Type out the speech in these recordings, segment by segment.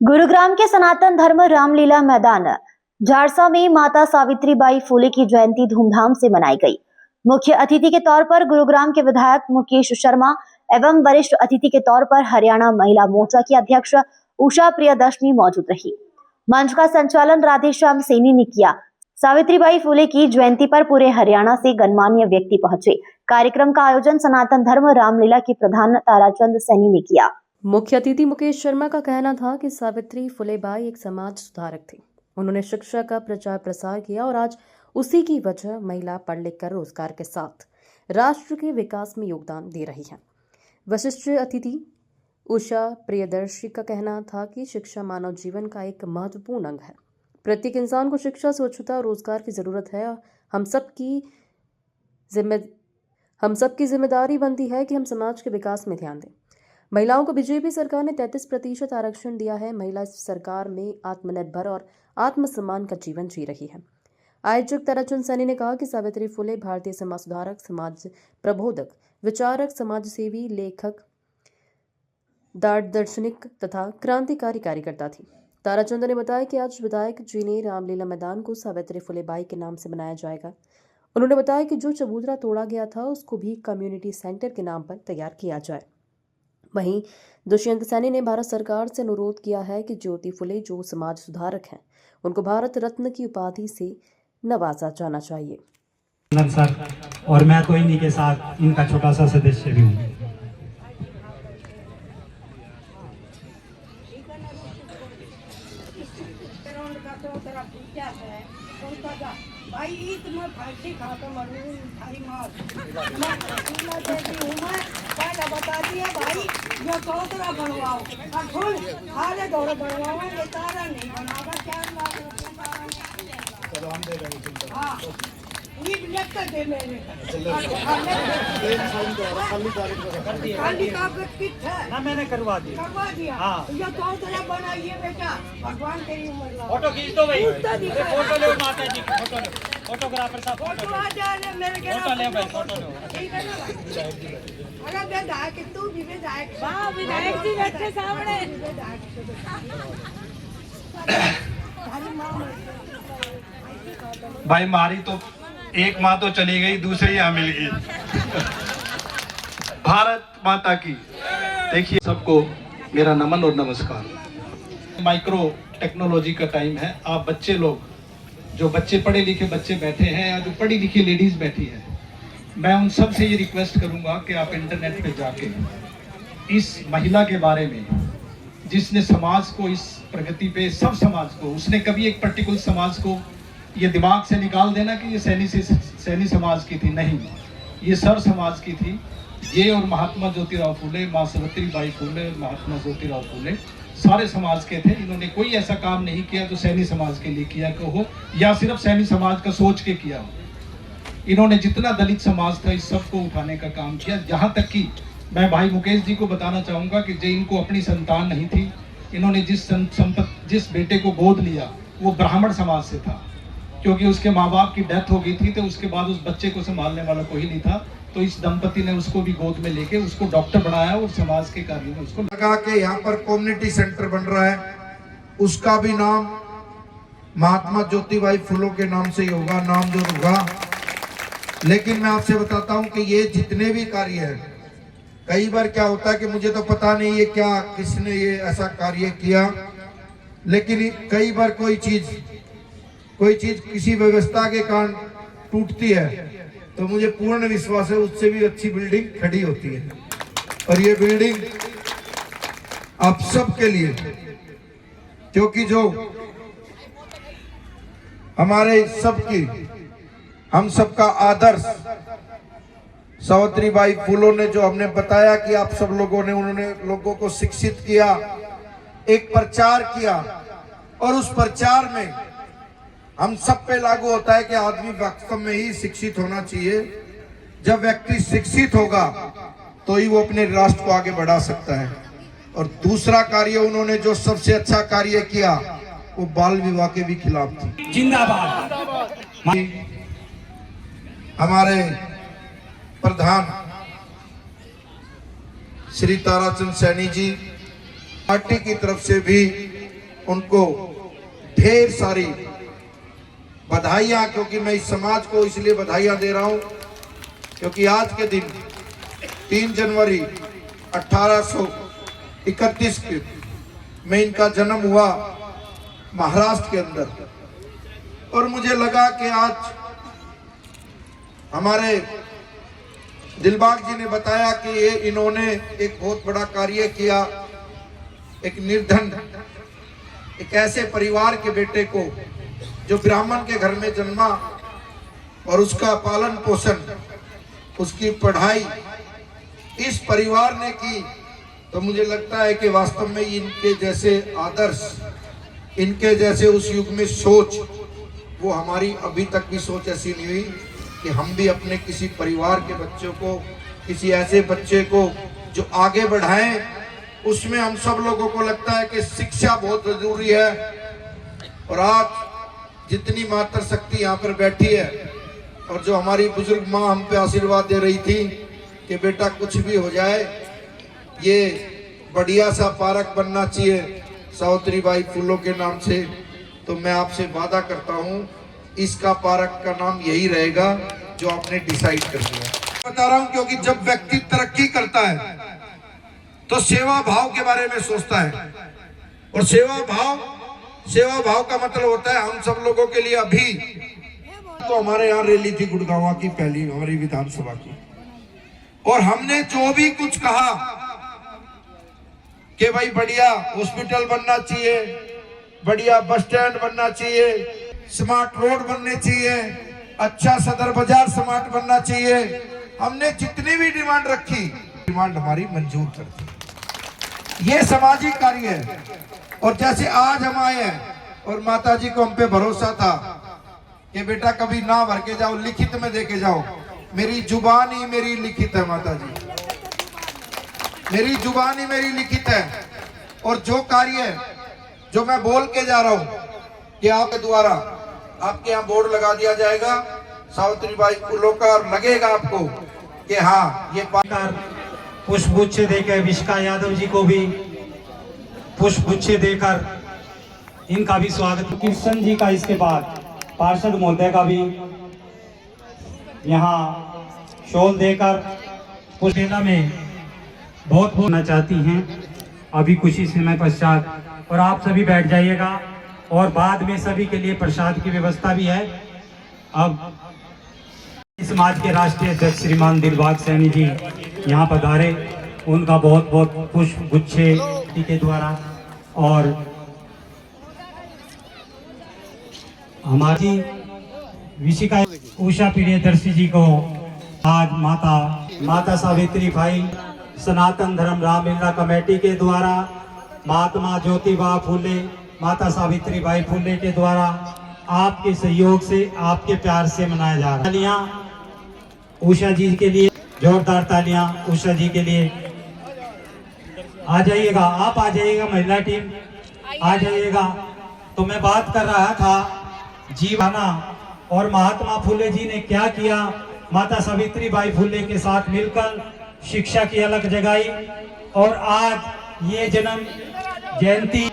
गुरुग्राम के सनातन धर्म रामलीला मैदान झारसा में माता सावित्रीबाई फुले की जयंती धूमधाम से मनाई गई। मुख्य अतिथि के तौर पर गुरुग्राम के विधायक मुकेश शर्मा एवं वरिष्ठ अतिथि के तौर पर हरियाणा महिला मोर्चा की अध्यक्ष उषा प्रियदर्शनी मौजूद रही। मंच का संचालन राधेश्याम सैनी ने किया। सावित्रीबाई फुले की जयंती पर पूरे हरियाणा से गणमान्य व्यक्ति पहुंचे। कार्यक्रम का आयोजन सनातन धर्म रामलीला के प्रधान ताराचंद सैनी ने किया। मुख्य अतिथि मुकेश शर्मा का कहना था कि सावित्री फुलेबाई एक समाज सुधारक थी। उन्होंने शिक्षा का प्रचार प्रसार किया और आज उसी की वजह महिला पढ़ लिख कर रोजगार के साथ राष्ट्र के विकास में योगदान दे रही हैं। वरिष्ठ अतिथि उषा प्रियदर्शी का कहना था कि शिक्षा मानव जीवन का एक महत्वपूर्ण अंग है। प्रत्येक इंसान को शिक्षा, स्वच्छता और रोजगार की जरूरत है। हम सबकी जिम्मेदारी बनती है कि हम समाज के विकास में ध्यान दें। महिलाओं को बीजेपी सरकार ने 33% आरक्षण दिया है। महिला इस सरकार में आत्मनिर्भर और आत्मसम्मान का जीवन जी रही है। आयोजक ताराचंद सैनी ने कहा कि सावित्री फुले भारतीय समाज सुधारक, समाज प्रबोधक, विचारक, समाज सेवी, लेखक, दार्शनिक तथा क्रांतिकारी कार्यकर्ता थी। ताराचंद ने बताया कि आज विधायक जी ने रामलीला मैदान को सावित्री फुलेबाई के नाम से बनाया जाएगा। उन्होंने बताया कि जो चबूतरा तोड़ा गया था उसको भी कम्युनिटी सेंटर के नाम पर तैयार किया जाए। वहीं दुष्यंत सैनी ने भारत सरकार से अनुरोध किया है कि ज्योति फुले जो समाज सुधारक हैं, उनको भारत रत्न की उपाधि से नवाजा जाना चाहिए। सर और मैं तो इन्हीं के साथ इनका छोटा सा सदस्य भी हूँ। भाई इतना फाइटी खाता मरू थारी मार मैं देती हूं। मैं पहले बता दिया भाई ये चौतरा बनवाओ और फूल खाले दौड़ बनवाओ। ये तारा नहीं बनावा क्या चलो हम दे देंगे। हां ये लेकर दे मेरे खाली कागज किट है ना, मैंने करवा दिया। हाँ ये चौतरा बनाइए बेटा, भगवान तेरी उम्र ला। फोटो खींच दो भाई, फोटो ले माता जी की, फोटो ले, फोटोग्राफर साहब फोटो आ जाए मेरे के फोटो ले भाई, फोटो ले। ठीक है ना भाई? अगर विधायक तू भी विधायक, वाह विधायक जी बैठे सामने। भाई मारी तो एक माँ तो चली गई, दूसरी यहाँ मिल गई। भारत माता की। देखिए सबको मेरा नमन और नमस्कार। माइक्रो टेक्नोलॉजी का टाइम है। आप बच्चे लोग, जो बच्चे पढ़े लिखे बच्चे बैठे हैं या जो पढ़ी लिखी लेडीज बैठी है, मैं उन सब से ये रिक्वेस्ट करूंगा कि आप इंटरनेट पे जाके इस महिला के बारे में, जिसने समाज को इस प्रगति पे, सब समाज को, उसने कभी एक पर्टिकुलर समाज को ये दिमाग से निकाल देना कि ये सैनी समाज की थी, नहीं, ये सर्व समाज की थी। ये और महात्मा ज्योतिराव फुले, माँ सावित्रीबाई फुले, महात्मा ज्योतिराव फुले सारे समाज के थे। इन्होंने कोई ऐसा काम नहीं किया जो सैनी समाज के लिए किया हो या सिर्फ सैनी समाज का सोच के किया हो। इन्होंने जितना दलित समाज था इस सबको उठाने का काम किया। यहाँ तक कि मैं भाई मुकेश जी को बताना चाहूँगा कि जो इनको अपनी संतान नहीं थी, इन्होंने जिस बेटे को गोद लिया वो ब्राह्मण समाज से था, क्योंकि उसके माँ बाप की डेथ हो गई थी, तो उसके बाद उस बच्चे को संभालने वाला कोई नहीं था। तो इस दंपति ने उसको भी गोद में लेके उसको डॉक्टर बनाया और समाज के कार्यों में उसको लगा के यहाँ पर कम्युनिटी सेंटर बन रहा है। उसका भी नाम महात्मा ज्योतिबाई फुले के नाम से ही होगा, नाम जो होगा। लेकिन मैं आपसे बताता हूँ कि ये जितने भी कार्य है, कई बार क्या होता है कि मुझे तो पता नहीं है क्या किसने ये ऐसा कार्य किया, लेकिन कई बार कोई चीज किसी व्यवस्था के कारण टूटती है तो मुझे पूर्ण विश्वास है उससे भी अच्छी बिल्डिंग खड़ी होती है। और ये बिल्डिंग आप सबके लिए, क्योंकि जो हमारे हम सबका आदर्श सावित्रीबाई फुले ने, जो हमने बताया कि आप सब लोगों ने, उन्होंने लोगों को शिक्षित किया, एक प्रचार किया, और उस प्रचार में हम सब पे लागू होता है कि आदमी वास्तव में ही शिक्षित होना चाहिए। जब व्यक्ति शिक्षित होगा तो ही वो अपने राष्ट्र को आगे बढ़ा सकता है। और दूसरा कार्य उन्होंने जो सबसे अच्छा कार्य किया वो बाल विवाह के भी खिलाफ थी। जिंदाबाद। हमारे प्रधान श्री ताराचंद सैनी जी, पार्टी की तरफ से भी उनको ढेर सारी बधाइयाँ, क्योंकि मैं इस समाज को इसलिए बधाइयाँ दे रहा हूँ क्योंकि आज के दिन 3 जनवरी 1831 में इनका जन्म हुआ महाराष्ट्र के अंदर। और मुझे लगा कि आज हमारे दिलबाग जी ने बताया कि ये इन्होंने एक बहुत बड़ा कार्य किया, एक निर्धन, एक ऐसे परिवार के बेटे को जो ब्राह्मण के घर में जन्मा और उसका पालन पोषण, उसकी पढ़ाई इस परिवार ने की। तो मुझे लगता है कि वास्तव में इनके जैसे आदर्श, इनके जैसे उस युग में सोच, वो हमारी अभी तक भी सोच ऐसी नहीं हुई कि हम भी अपने किसी परिवार के बच्चों को, किसी ऐसे बच्चे को जो आगे बढ़ाएं। उसमें हम सब लोगों को लगता है कि शिक्षा बहुत जरूरी है। और आज जितनी मातृशक्ति यहाँ पर बैठी है और जो हमारी बुजुर्ग माँ हम पे आशीर्वाद दे रही थी कि बेटा कुछ भी हो जाए, ये बढ़िया सा पार्क बनना चाहिए सावित्रीबाई फुले के नाम से, तो मैं आपसे वादा करता हूँ इसका पार्क का नाम यही रहेगा जो आपने डिसाइड कर दिया। बता रहा हूँ क्योंकि जब व्यक्ति तरक्की करता है तो सेवा भाव के बारे में सोचता है। और सेवा भाव का मतलब होता है हम सब लोगों के लिए। अभी तो हमारे यहाँ रैली थी गुड़गांव की, पहली हमारी विधानसभा की, और हमने जो भी कुछ कहा कि भाई बढ़िया हॉस्पिटल बनना चाहिए, बढ़िया बस स्टैंड बनना चाहिए, स्मार्ट रोड बनने चाहिए, अच्छा सदर बाजार स्मार्ट बनना चाहिए, हमने जितनी भी डिमांड रखी, डिमांड हमारी मंजूर कर दी। ये सामाजिक कार्य है। और जैसे आज हम आए हैं और माता जी को हम पे भरोसा था कि बेटा कभी ना भर के जाओ, लिखित में दे के जाओ। मेरी जुबान ही मेरी लिखित है माता जी, मेरी जुबान ही मेरी लिखित है। और जो कार्य जो मैं बोल के जा रहा हूं कि आपके द्वारा आपके यहाँ बोर्ड लगा दिया जाएगा सावित्रीबाई फुले का, और लगेगा आपको कि हाँ ये पुष्पगुच्छ देकर विष्का यादव जी को भी पुष्पगुच्छ देकर इनका भी स्वागत। कृष्ण जी का इसके बाद पार्षद महोदय का भी यहाँ शॉल देकर पुष्पेला में बहुत होना चाहती हैं अभी कुछ ही समय पश्चात। और आप सभी बैठ जाइएगा और बाद में सभी के लिए प्रसाद की व्यवस्था भी है। अब समाज के राष्ट्रीय अध्यक्ष श्रीमान दिलबाग सैनी जी यहाँ पधारे, उनका बहुत बहुत पुष्प गुच्छे के द्वारा। और हमारी विशिका उषा प्रियदर्शी जी को आज माता सावित्रीबाई सनातन धर्म रामलीला कमेटी के द्वारा, महात्मा ज्योतिबा फुले, माता सावित्रीबाई फुले के द्वारा आपके सहयोग से, आपके प्यार से मनाया जा रहा है। तालियां उषा जी के लिए, जोरदार तालियां उषा जी के लिए। आ जाइएगा, आप आ जाइएगा, महिला टीम आ जाइएगा। तो मैं बात कर रहा था जीवाना और महात्मा फुले जी ने क्या किया, माता सावित्रीबाई फुले के साथ मिलकर शिक्षा की अलख जगाई। और आज ये जन्म जयंती,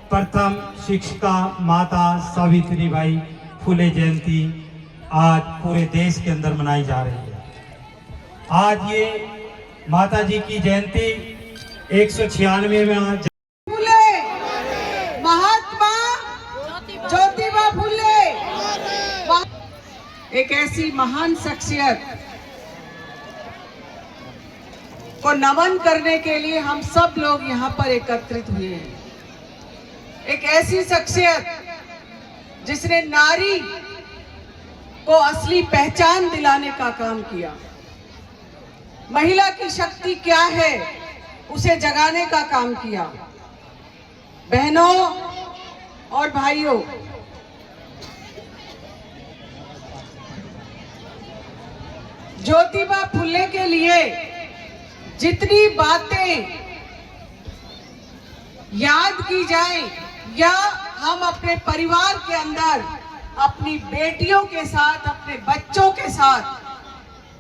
प्रथम शिक्षिका माता सावित्रीबाई फुले जयंती आज पूरे देश के अंदर मनाई जा रही है। आज ये माता जी की जयंती 196वें फुले, महात्मा ज्योतिबा फुले, एक ऐसी महान शख्सियत को नमन करने के लिए हम सब लोग यहाँ पर एकत्रित हुए हैं। एक ऐसी शख्सियत जिसने नारी को असली पहचान दिलाने का काम किया, महिला की शक्ति क्या है उसे जगाने का काम किया। बहनों और भाइयों, ज्योतिबा फुले के लिए जितनी बातें याद की जाए या हम अपने परिवार के अंदर अपनी बेटियों के साथ, अपने बच्चों के साथ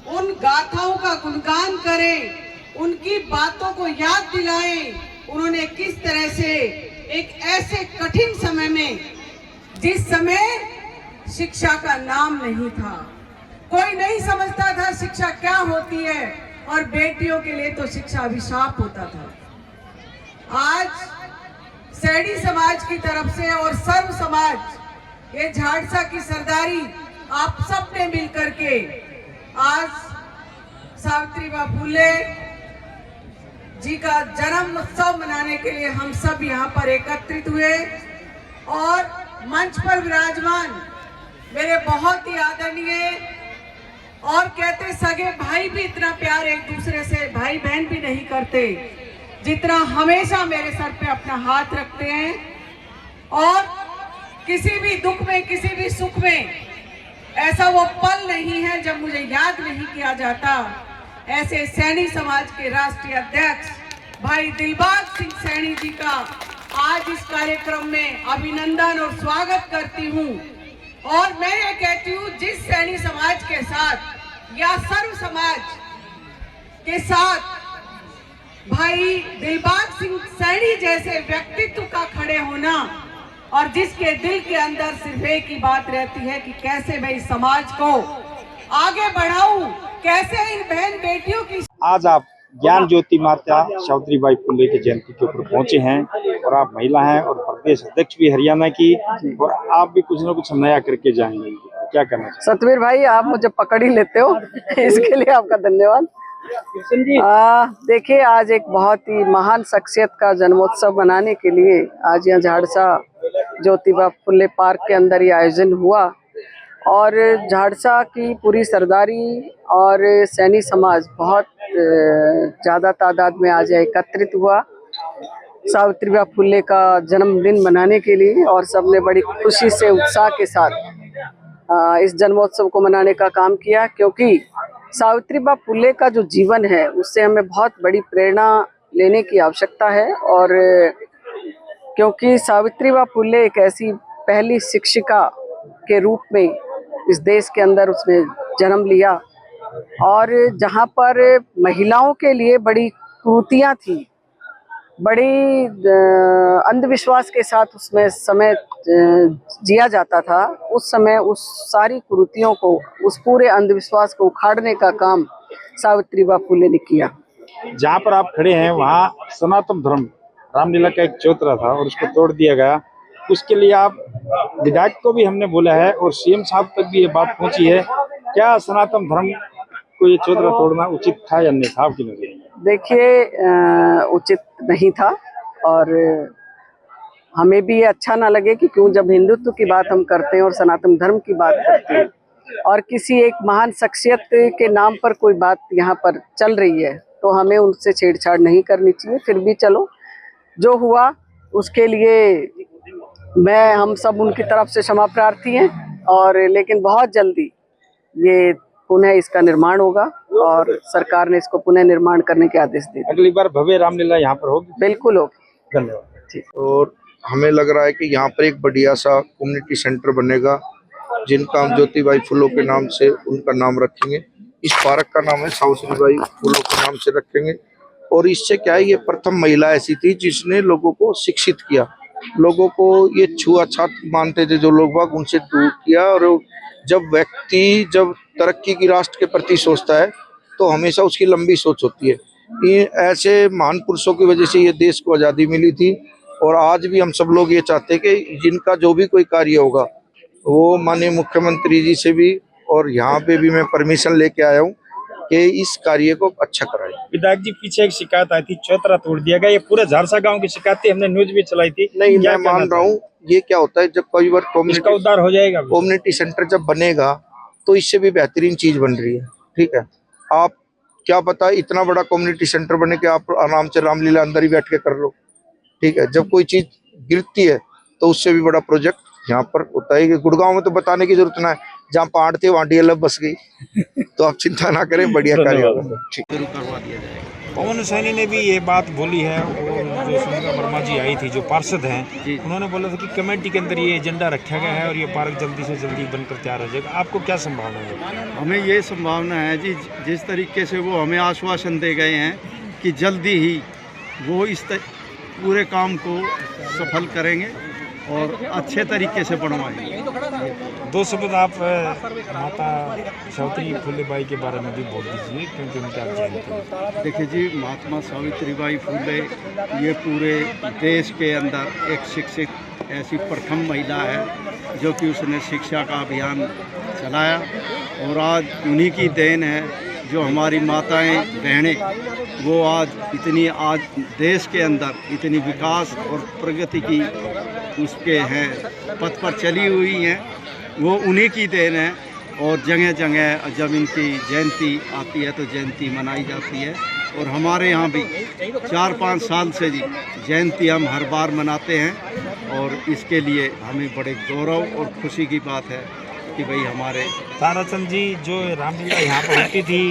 उन गाथाओं का गुणगान करें, उनकी बातों को याद दिलाएं, उन्होंने किस तरह से एक ऐसे कठिन समय में, जिस समय शिक्षा का नाम नहीं था, कोई नहीं समझता था शिक्षा क्या होती है, और बेटियों के लिए तो शिक्षा अभिशाप होता था। आज सैनी समाज की तरफ से और सर्व समाज, ये झाड़सा की सरदारी आप सब ने मिलकर के आज सावित्रीबाई फुले जी का जन्म उत्सव मनाने के लिए हम सब यहाँ पर एकत्रित हुए। और मंच पर विराजमान मेरे बहुत ही आदरणीय, और कहते सगे भाई भी इतना प्यार एक दूसरे से भाई बहन भी नहीं करते जितना हमेशा मेरे सर पे अपना हाथ रखते हैं, और किसी भी दुख में किसी भी सुख में ऐसा वो पल नहीं है जब मुझे याद नहीं किया जाता। ऐसे सैनी समाज के राष्ट्रीय अध्यक्ष भाई दिलबाग सिंह सैनी जी का आज इस कार्यक्रम में अभिनंदन और स्वागत करती हूँ। और मैं ये कहती हूँ, जिस सैनी समाज के साथ या सर्व समाज के साथ भाई दिलबाग सिंह सैनी जैसे व्यक्तित्व का खड़े होना, और जिसके दिल के अंदर सिर्फ एक ही बात रहती है कि कैसे मैं इस समाज को आगे बढ़ाऊं, कैसे इन बहन बेटियों की। आज आप ज्ञान ज्योति माता सावित्रीबाई फुले की जयंती के ऊपर पहुंचे हैं, और आप महिला हैं और प्रदेश अध्यक्ष भी हरियाणा की, और आप भी कुछ न कुछ नया करके जाएंगे, क्या करना चाहिए? सतवीर भाई, आप मुझे पकड़ ही लेते हो इसके लिए आपका धन्यवाद। देखिए, आज एक बहुत ही महान शख्सियत का जन्मोत्सव मनाने के लिए आज यहाँ झाड़सा ज्योतिबा फुले पार्क के अंदर ये आयोजन हुआ, और झाड़सा की पूरी सरदारी और सैनी समाज बहुत ज़्यादा तादाद में आज एकत्रित हुआ सावित्रीबाई फुले का जन्मदिन मनाने के लिए, और सबने बड़ी खुशी से उत्साह के साथ इस जन्मोत्सव को मनाने का काम किया, क्योंकि सावित्रीबाई फुले का जो जीवन है उससे हमें बहुत बड़ी प्रेरणा लेने की आवश्यकता है। और क्योंकि सावित्रीबाई फुले एक ऐसी पहली शिक्षिका के रूप में इस देश के अंदर उसने जन्म लिया, और जहाँ पर महिलाओं के लिए बड़ी कुरीतियाँ थी, बड़ी अंधविश्वास के साथ उसमें समय जिया जाता था, उस समय उस सारी कुरीतियों को, उस पूरे अंधविश्वास को उखाड़ने का काम सावित्रीबाई फुले ने किया। जहाँ पर आप खड़े हैं वहाँ सनातन धर्म रामलीला का एक चौतरा था और उसको तोड़ दिया गया। उसके लिए आप विधायक को भी हमने बोला है और सीएम साहब तक भी ये बात पहुंची है, क्या सनातन धर्म को ये चौतरा तोड़ना उचित था या नहीं था आपकी नजर में? देखिए, उचित नहीं था, और हमें भी ये अच्छा ना लगे कि क्यों जब हिंदुत्व की बात हम करते हैं और सनातन धर्म की बात करते हैं और किसी एक महान शख्सियत के नाम पर कोई बात यहाँ पर चल रही है, तो हमें उनसे छेड़छाड़ नहीं करनी चाहिए। फिर भी चलो, जो हुआ उसके लिए हम सब उनकी तरफ से क्षमा प्रार्थी हैं, और लेकिन बहुत जल्दी ये पुनः इसका निर्माण होगा और सरकार ने इसको पुनः निर्माण करने के आदेश दिए। अगली बार भव्य रामलीला यहाँ पर होगी? बिल्कुल होगी। धन्यवाद। और हमें लग रहा है कि यहाँ पर एक बढ़िया सा कम्युनिटी सेंटर बनेगा, जिनका हम ज्योतिबाई फुले के नाम से उनका नाम रखेंगे। इस पार्क का नाम है सावित्रीबाई फुले के नाम से रखेंगे। और इससे क्या है, ये प्रथम महिला ऐसी थी जिसने लोगों को शिक्षित किया, लोगों को ये छुआछूत मानते थे जो लोग बाग, उनसे दूर किया। और जब व्यक्ति जब तरक्की की राष्ट्र के प्रति सोचता है तो हमेशा उसकी लंबी सोच होती है। ये ऐसे महान पुरुषों की वजह से ये देश को आज़ादी मिली थी, और आज भी हम सब लोग ये चाहते हैं कि जिनका जो भी कोई कार्य होगा वो माननीय मुख्यमंत्री जी से भी, और यहाँ पे भी मैं परमिशन लेके आया हूँ कि इस कार्य को अच्छा कराएं। विधायक जी, पीछे एक शिकायत आई थी, चौतरा तोड़ दिया गया, ये पूरे झारसा गांव की शिकायत थी, हमने न्यूज भी चलाई थी। नहीं, मैं मान रहा हूँ, ये क्या होता है जब कई बार इसका उद्धार हो जाएगा, कम्युनिटी सेंटर जब बनेगा तो इससे भी बेहतरीन चीज बन रही है। ठीक है, आप क्या पता इतना बड़ा कम्युनिटी सेंटर बने कि आप आराम से रामलीला अंदर ही बैठ के कर लो। ठीक है, जब कोई चीज गिरती है तो उससे भी बड़ा प्रोजेक्ट यहाँ पर होता है। गुड़गांव में तो बताने की जरूरत ना है, जहाँ पहाड़ थे वहाँ DLF बस गई। तो आप चिंता ना करें, बढ़िया कार्य होगा। ठीक, शुरू करवा दिया जाएगा। पवन सैनी ने भी ये बात बोली है, और जो सुनीता वर्मा जी आई थी जो पार्षद हैं, उन्होंने बोला था कि कमेटी के अंदर ये एजेंडा रखा गया है और ये पार्क जल्दी से जल्दी बनकर तैयार हो जाएगा। आपको क्या संभावना है? हमें ये संभावना है जी, जिस तरीके से वो हमें आश्वासन दे गए हैं कि जल्दी ही वो इस पूरे काम को सफल करेंगे और अच्छे तरीके से बनवाएंगे। दो शब्द आप माता सावित्री फुलेबाई के बारे में भी बोल दीजिए, क्योंकि उनका जयंती। देखिए जी, महात्मा सावित्रीबाई फुले ये पूरे देश के अंदर एक शिक्षित ऐसी प्रथम महिला है जो कि उसने शिक्षा का अभियान चलाया, और आज उन्हीं की देन है जो हमारी माताएं बहनें वो आज देश के अंदर इतनी विकास और प्रगति की उसके हैं पथ पर चली हुई हैं, वो उन्हीं की देन है। और जगह जगह जब इनकी जयंती आती है तो जयंती मनाई जाती है, और हमारे यहाँ भी 4-5 साल से जी जयंती हम हर बार मनाते हैं, और इसके लिए हमें बड़े गौरव और खुशी की बात है कि भाई हमारे ताराचंद जी जो रामलीला यहाँ पर होती थी,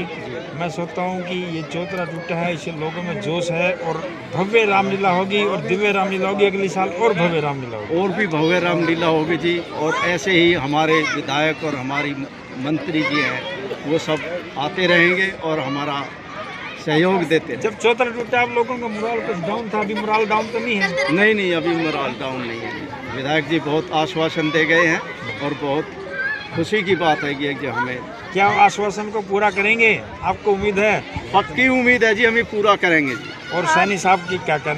मैं सोचता हूँ कि ये चौतरा टूटा है, इससे लोगों में जोश है, और भव्य रामलीला होगी और दिव्य रामलीला होगी अगले साल, और भव्य रामलीला होगी, और भी भव्य रामलीला होगी जी। और ऐसे ही हमारे विधायक और हमारी मंत्री जी हैं वो सब आते रहेंगे और हमारा सहयोग देते हैं। जब चौतरा टूटा आप लोगों का मोरल कुछ डाउन था, अभी मोरल डाउन तो नहीं है? नहीं, अभी मोरल डाउन नहीं है। विधायक जी बहुत आश्वासन दे गए हैं, और बहुत खुशी की बात है कि हमें क्या आश्वासन को पूरा करेंगे? आपको उम्मीद है? पक्की उम्मीद है जी, हमें पूरा करेंगे जी। और सैनी साहब की क्या कहना?